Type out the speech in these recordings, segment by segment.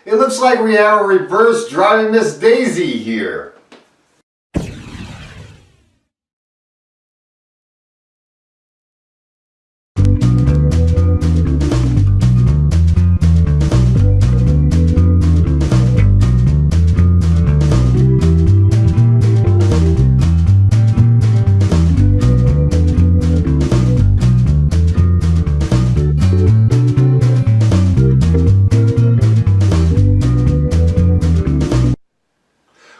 It looks like we have a reverse Driving Miss Daisy here.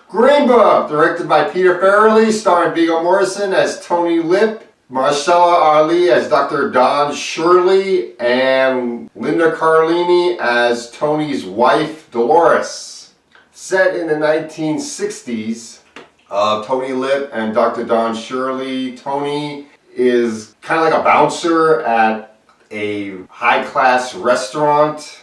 Green Book, directed by Peter Farrelly, starring Viggo Mortensen as Tony Lip, Mahershala Ali as Dr. Don Shirley, and Linda Cardellini as Tony's wife, Dolores. Set in the 1960s, Tony Lip and Dr. Don Shirley. Tony is kind of like a bouncer at a high-class restaurant,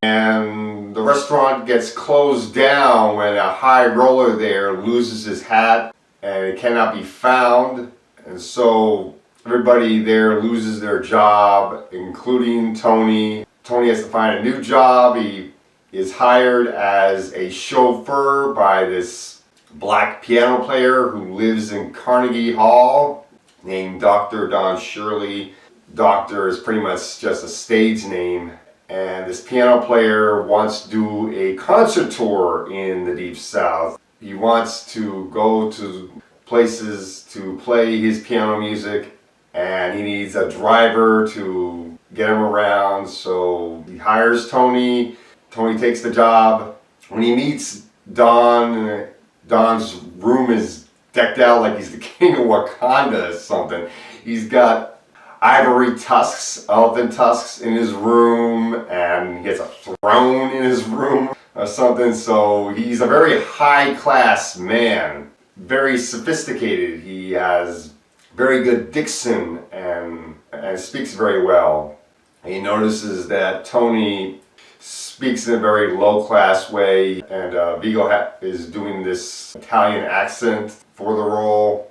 and the restaurant gets closed down when a high roller there loses his hat and it cannot be found, and so everybody there loses their job, including Tony. Tony has to find a new job. He is hired as a chauffeur by this black piano player who lives in Carnegie Hall named Dr. Don Shirley. Doctor is pretty much just a stage name. And this piano player wants to do a concert tour in the Deep South. He wants to go to places to play his piano music, and he needs a driver to get him around. So he hires Tony. Tony takes the job. When he meets Don, Don's room is decked out like he's the king of Wakanda or something. He's got ivory tusks, elephant tusks in his room, and he has a throne in his room or something. So he's a very high-class man, very sophisticated. He has very good diction and speaks very well. He notices that Tony speaks in a very low-class way, and Viggo is doing this Italian accent for the role,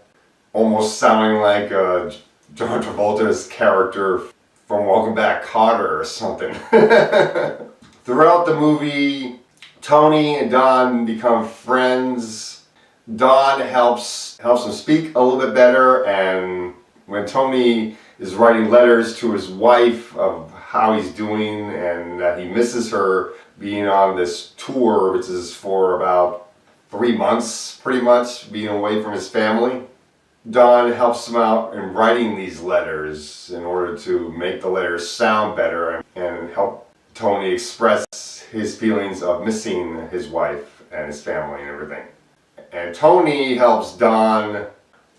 almost sounding like John Travolta's character from Welcome Back, Kotter or something. Throughout the movie, Tony and Don become friends. Don helps him speak a little bit better, and when Tony is writing letters to his wife of how he's doing and that he misses her being on this tour, which is for about 3 months pretty much, being away from his family, Don helps him out in writing these letters in order to make the letters sound better and help Tony express his feelings of missing his wife and his family and everything. And Tony helps Don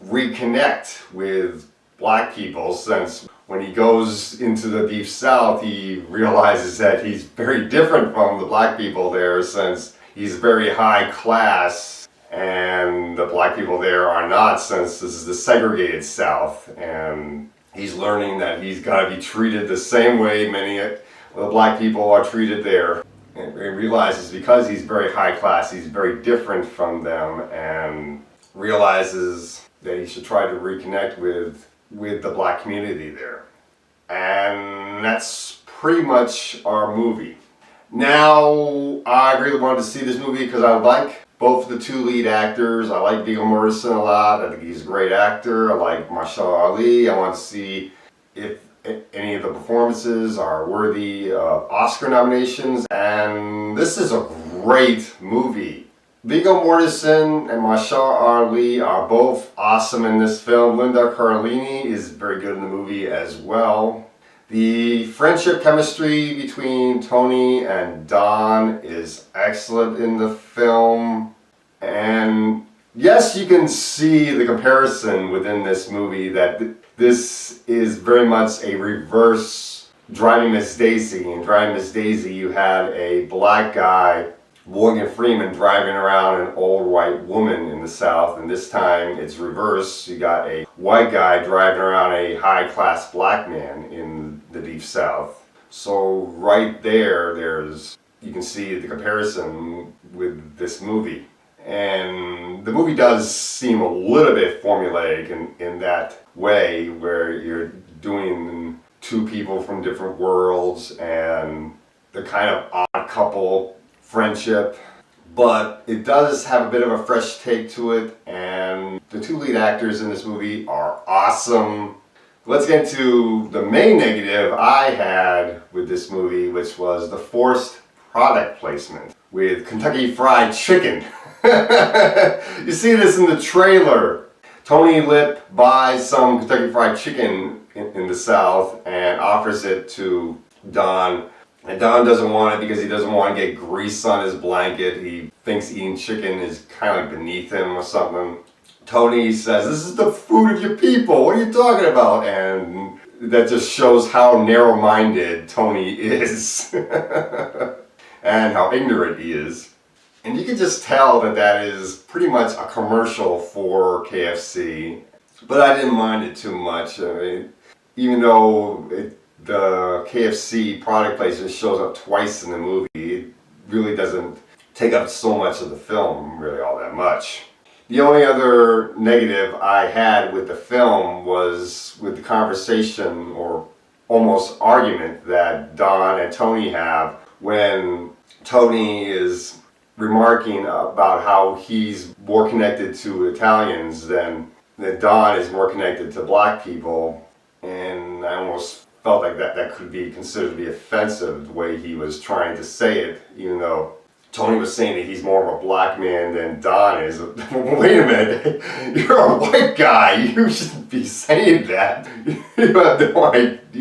reconnect with black people, since when he goes into the Deep South, he realizes that he's very different from the black people there, since he's very high class and the black people there are not, since this is the segregated South. And he's learning that he's got to be treated the same way many of the black people are treated there. And he realizes because he's very high class, he's very different from them, and realizes that he should try to reconnect with the black community there. And that's pretty much our movie. Now, I really wanted to see this movie because I like both the two lead actors. I like Viggo Mortensen a lot. I think he's a great actor. I like Mahershala Ali. I want to see if any of the performances are worthy of Oscar nominations. And this is a great movie. Viggo Mortensen and Mahershala Ali are both awesome in this film. Linda Cardellini is very good in the movie as well. The friendship chemistry between Tony and Don is excellent in the film. And yes, you can see the comparison within this movie that this is very much a reverse Driving Miss Daisy. In Driving Miss Daisy, you had a black guy, Morgan Freeman, driving around an old white woman in the South, and this time it's reverse. You got a white guy driving around a high-class black man in the Deep South. So right there, you can see the comparison with this movie. And the movie does seem a little bit formulaic in that way, where you're doing two people from different worlds, and the kind of odd couple friendship. But it does have a bit of a fresh take to it, and the two lead actors in this movie are awesome. Let's get into the main negative I had with this movie, which was the forced product placement with Kentucky Fried Chicken. You see this in the trailer. Tony Lip buys some Kentucky Fried Chicken in the South and offers it to Don. And Don doesn't want it because he doesn't want to get grease on his blanket. He thinks eating chicken is kind of beneath him or something. Tony says, "This is the food of your people. What are you talking about?" And that just shows how narrow-minded Tony is and how ignorant he is. And you can just tell that that is pretty much a commercial for KFC. But I didn't mind it too much. I mean, even though the KFC product placement shows up twice in the movie, it really doesn't take up so much of the film, really all that much. The only other negative I had with the film was with the conversation or almost argument that Don and Tony have when Tony is remarking about how he's more connected to Italians than Don is more connected to black people. And I almost felt like that could be considered to be offensive, the way he was trying to say it, even though Tony was saying that he's more of a black man than Don is. Wait a minute, you're a white guy, you shouldn't be saying that. You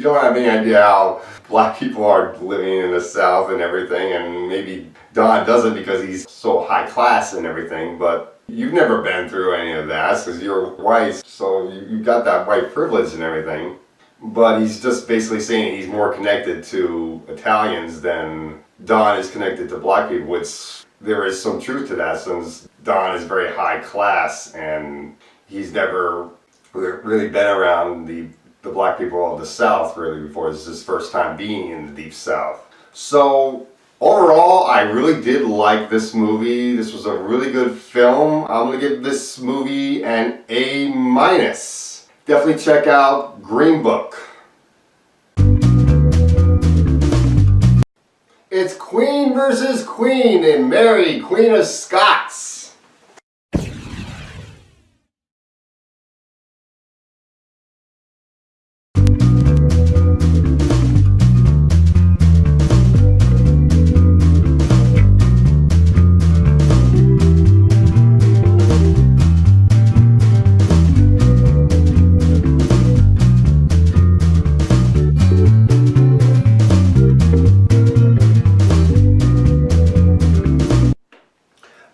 don't have any idea how black people are living in the South and everything, and maybe Don doesn't because he's so high class and everything, but you've never been through any of that because you're white, so you got that white privilege and everything. But he's just basically saying he's more connected to Italians than Don is connected to black people, which there is some truth to that, since Don is very high class and he's never really been around the black people of the South really before. This is his first time being in the Deep South. So overall, I really did like this movie. This was a really good film. I'm going to give this movie an A-. Definitely check out Green Book. It's Queen versus Queen in Mary, Queen of Scots.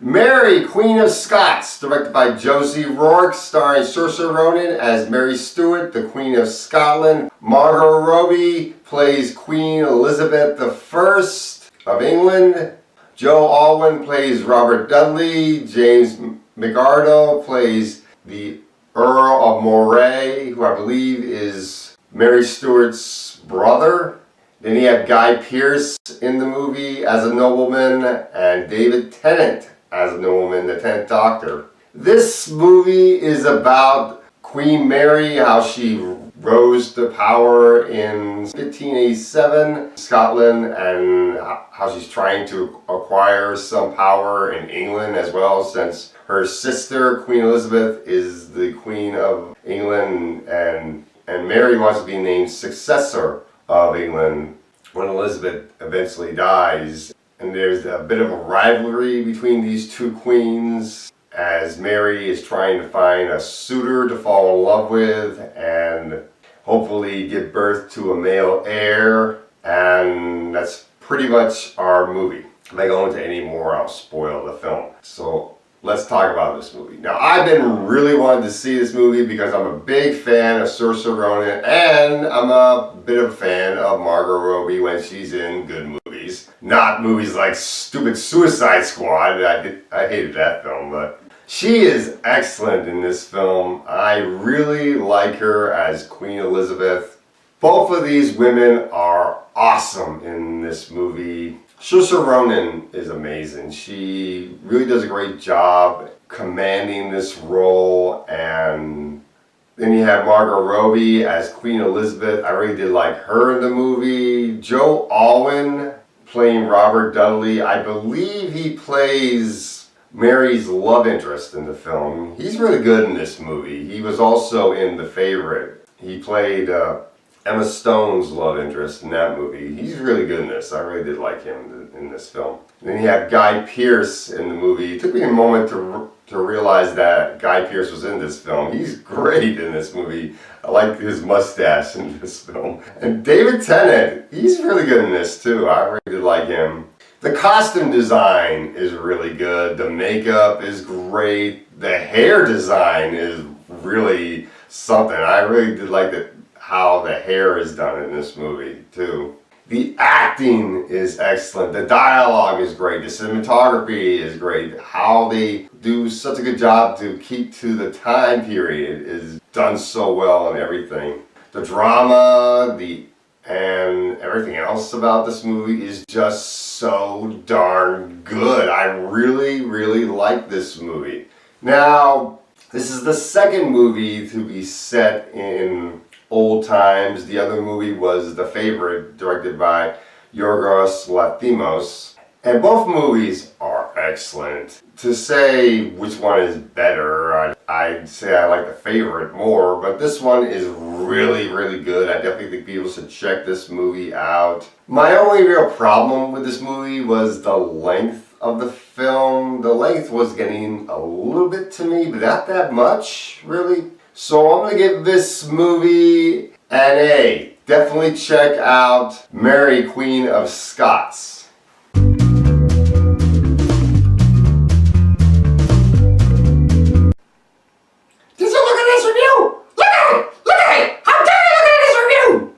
Mary, Queen of Scots, directed by Josie Rourke, starring Saoirse Ronan as Mary Stuart, the Queen of Scotland. Margot Robbie plays Queen Elizabeth I of England. Joe Alwyn plays Robert Dudley. James McArdle plays the Earl of Moray, who I believe is Mary Stuart's brother. Then you have Guy Pearce in the movie as a nobleman, and David Tennant as a nobleman, the 10th Doctor. This movie is about Queen Mary, how she rose to power in 1587 Scotland, and how she's trying to acquire some power in England as well, since her sister, Queen Elizabeth, is the Queen of England, and Mary wants to be named successor of England when Elizabeth eventually dies. And there's a bit of a rivalry between these two queens as Mary is trying to find a suitor to fall in love with and hopefully give birth to a male heir. And that's pretty much our movie. If I go into any more, I'll spoil the film. So let's talk about this movie. Now, I've been really wanting to see this movie because I'm a big fan of Saoirse Ronan, and I'm a bit of a fan of Margot Robbie when she's in good movies. Not movies like stupid Suicide Squad. I hated that film, but she is excellent in this film. I really like her as Queen Elizabeth. Both of these women are awesome in this movie. Saoirse Ronan is amazing. She really does a great job commanding this role. And then you have Margot Robbie as Queen Elizabeth. I really did like her in the movie. Joe Alwyn playing Robert Dudley. I believe he plays Mary's love interest in the film. He's really good in this movie. He was also in The Favorite. He played Emma Stone's love interest in that movie. He's really good in this. I really did like him in this film. And then you have Guy Pearce in the movie. It took me a moment to realize that Guy Pearce was in this film. He's great in this movie. I like his mustache in this film. And David Tennant, he's really good in this too. I really did like him. The costume design is really good. The makeup is great. The hair design is really something. I really did like how the hair is done in this movie too. The acting is excellent. The dialogue is great. The cinematography is great. How they do such a good job to keep to the time period is done so well and everything. The drama, and everything else about this movie is just so darn good. I really, really like this movie. Now, this is the second movie to be set in old times. The other movie was The Favorite, directed by Yorgos Lanthimos. And both movies are excellent. To say which one is better, I'd say I like The Favorite more, but this one is really, really good. I definitely think people should check this movie out. My only real problem with this movie was the length of the film. The length was getting a little bit to me, but not that much, really. So I'm going to give this movie an A. Definitely check out Mary, Queen of Scots. Did you look at this review? Look at it! Look at it! How dare you look at this review!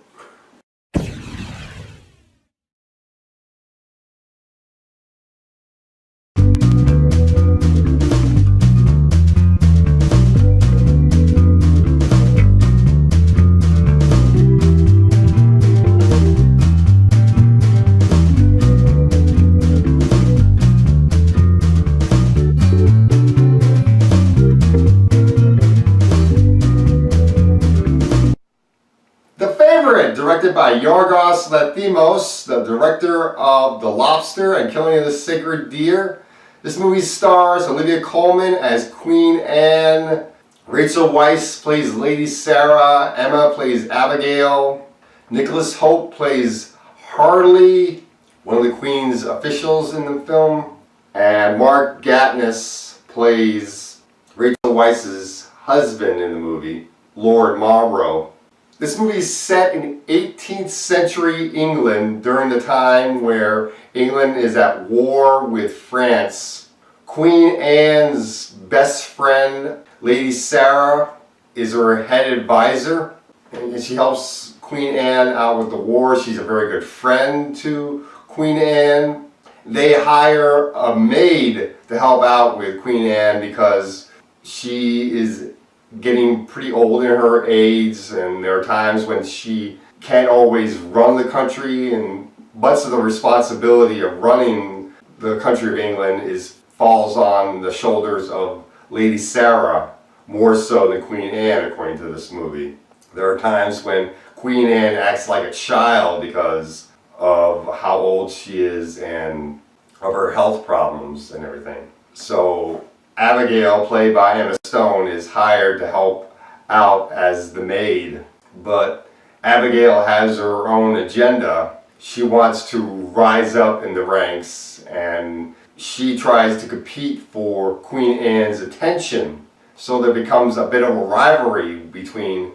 Directed by Yorgos Lanthimos, the director of The Lobster and Killing of the Sacred Deer. This movie stars Olivia Colman as Queen Anne, Rachel Weisz plays Lady Sarah, Emma plays Abigail, Nicholas Hoult plays Harley, one of the Queen's officials in the film, and Mark Gatiss plays Rachel Weisz's husband in the movie, Lord Marlborough. This movie is set in 18th century England during the time where England is at war with France. Queen Anne's best friend, Lady Sarah, is her head advisor, and she helps Queen Anne out with the war. She's a very good friend to Queen Anne. They hire a maid to help out with Queen Anne because she is getting pretty old in her age, and there are times when she can't always run the country, and much of the responsibility of running the country of England falls on the shoulders of Lady Sarah, more so than Queen Anne, according to this movie. There are times when Queen Anne acts like a child because of how old she is and of her health problems and everything. So Abigail, played by Emma Stone, is hired to help out as the maid, but Abigail has her own agenda. She wants to rise up in the ranks, and she tries to compete for Queen Anne's attention. So there becomes a bit of a rivalry between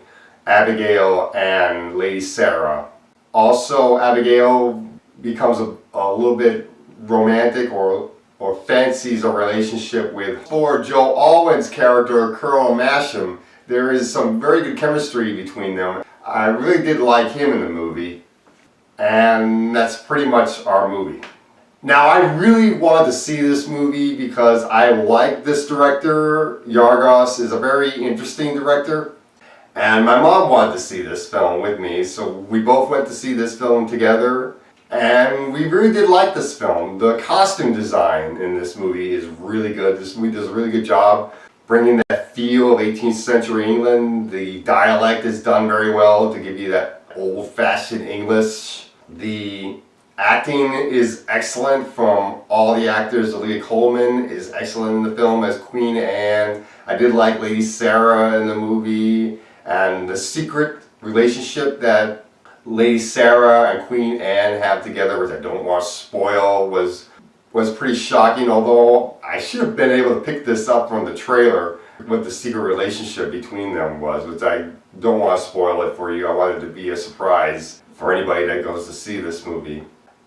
Abigail and Lady Sarah. Also, Abigail becomes a little bit romantic or fancies a relationship with Joe Alwyn's character, Colonel Masham. There is some very good chemistry between them. I really did like him in the movie, and that's pretty much our movie. Now, I really wanted to see this movie because I like this director. Yorgos is a very interesting director, and my mom wanted to see this film with me, so we both went to see this film together. And we really did like this film. The costume design in this movie is really good. This movie does a really good job bringing that feel of 18th century England. The dialect is done very well to give you that old-fashioned English. The Acting is excellent from all the actors. Olivia Colman is excellent in the film as Queen Anne. I did like Lady Sarah in the movie, and the secret relationship that Lady Sarah and Queen Anne have together, which I don't want to spoil, was pretty shocking, although I should have been able to pick this up from the trailer, what the secret relationship between them was, which I don't want to spoil it for you. I wanted it to be a surprise for anybody that goes to see this movie.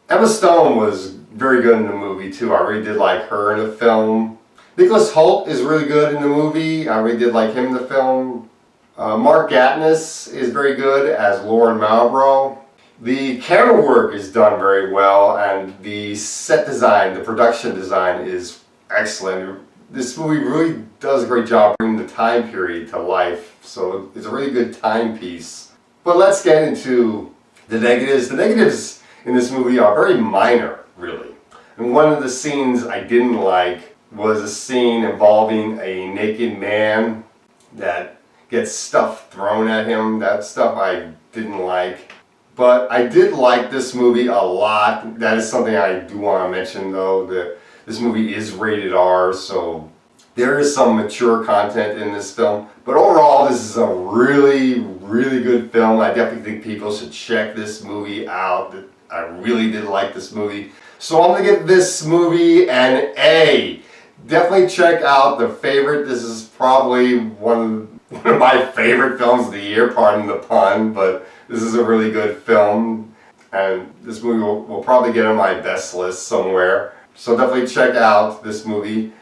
Emma Stone was very good in the movie too. I really did like her in the film. Nicholas Hoult is really good in the movie. I really did like him in the film. Mark Gatiss is very good as Lord Marlborough. The camera work is done very well, and the set design, the production design is excellent. This movie really does a great job bringing the time period to life, so it's a really good timepiece. But let's get into the negatives. The negatives in this movie are very minor, really. And one of the scenes I didn't like was a scene involving a naked man that gets stuff thrown at him. That stuff I didn't like. But I did like this movie a lot. That is something I do want to mention, though, that this movie is rated R, so there is some mature content in this film. But overall, this is a really, really good film. I definitely think people should check this movie out. I really did like this movie. So I'm going to give this movie an A. Definitely check out The Favorite. This is probably one of my favorite films of the year, pardon the pun, but this is a really good film. And this movie will probably get on my best list somewhere. So definitely check out this movie.